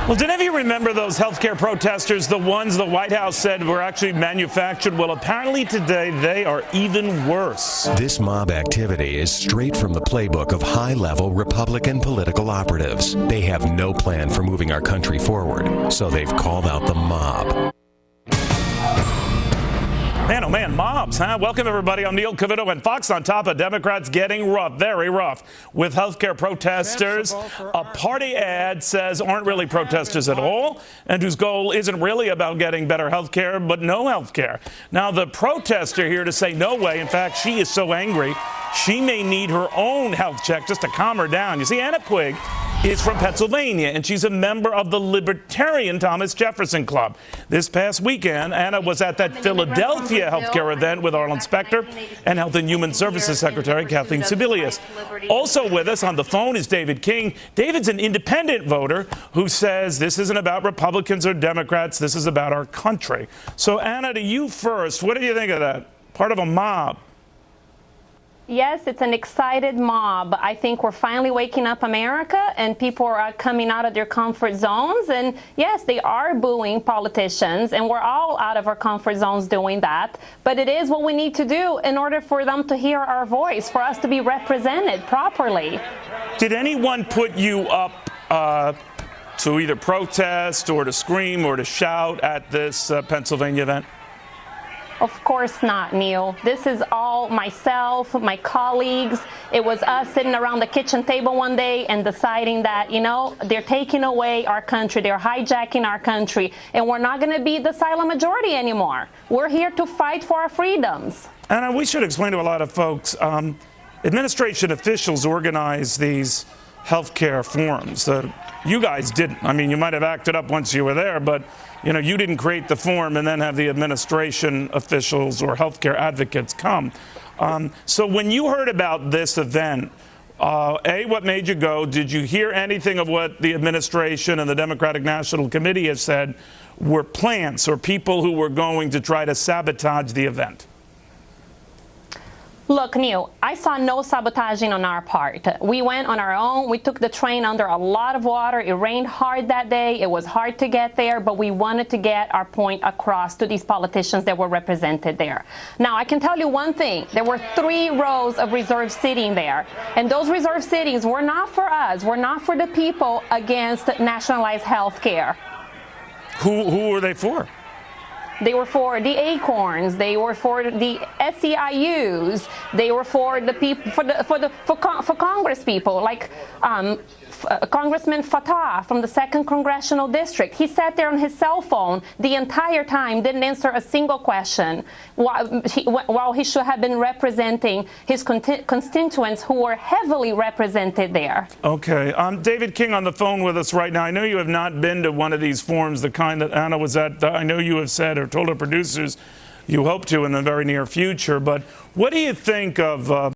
Well, did any of you remember those healthcare protesters, the ones the White House said were actually manufactured? Well, apparently today they are even worse. This mob activity is straight from the playbook of high-level Republican political operatives. They have no plan for moving our country forward, so they've called out the mob. Man, oh man, mobs, huh? Welcome, everybody. I'm Neil Cavuto, and Fox on top of Democrats getting rough, very rough, with healthcare protesters. A party ad says aren't really protesters at all, and whose goal isn't really about getting better healthcare, but no healthcare. Now, the protester here to say no way. In fact, she is so angry, she may need her own health check just to calm her down. You see, Anna Puig is from Pennsylvania, and she's a member of the Libertarian Thomas Jefferson Club. This past weekend, Anna was at that Philadelphia healthcare event with Arlen Specter and Health and Human Services Secretary Kathleen Sebelius. Also with us on the phone is David King. David's an independent voter who says this isn't about Republicans or Democrats, this is about our country. So, Anna, to you first, what do you think of that? Part of a mob. Yes, it's an excited mob. I think we're finally waking up America, and people are coming out of their comfort zones. And yes, they are booing politicians, and we're all out of our comfort zones doing that. But it is what we need to do in order for them to hear our voice, for us to be represented properly. Did anyone put you up to either protest or to scream or to shout at this Pennsylvania event? Of course not, Neil. This is all myself, my colleagues. It was us sitting around the kitchen table one day and deciding that, you know, they're taking away our country. They're hijacking our country. And we're not going to be the silent majority anymore. We're here to fight for our freedoms. Anna, we should explain to a lot of folks, administration officials organize these healthcare forums. You guys didn't. I mean, you might have acted up once you were there, but you know, you didn't create the form and then have the administration officials or healthcare advocates come. So when you heard about this event, A, what made you go? Did you hear anything of what the administration and the Democratic National Committee has said were plants or people who were going to try to sabotage the event? Look, Neil, I saw no sabotaging on our part. We went on our own. We took the train under a lot of water. It rained hard that day. It was hard to get there, but we wanted to get our point across to these politicians that were represented there. Now, I can tell you one thing. There were 3 rows of reserved seating there, and those reserved seatings were not for us. Were not for the people against nationalized health care. Who were they for? They were for the Acorns. They were for the SEIUs. They were for the people, for Congress people, like Congressman Fatah from the 2nd Congressional District. He sat there on his cell phone the entire time, didn't answer a single question, while he should have been representing his constituents who were heavily represented there. Okay. David King on the phone with us right now. I know you have not been to one of these forums, the kind that Anna was at. I know you have said or told our producers you hope to in the very near future. But what do you think of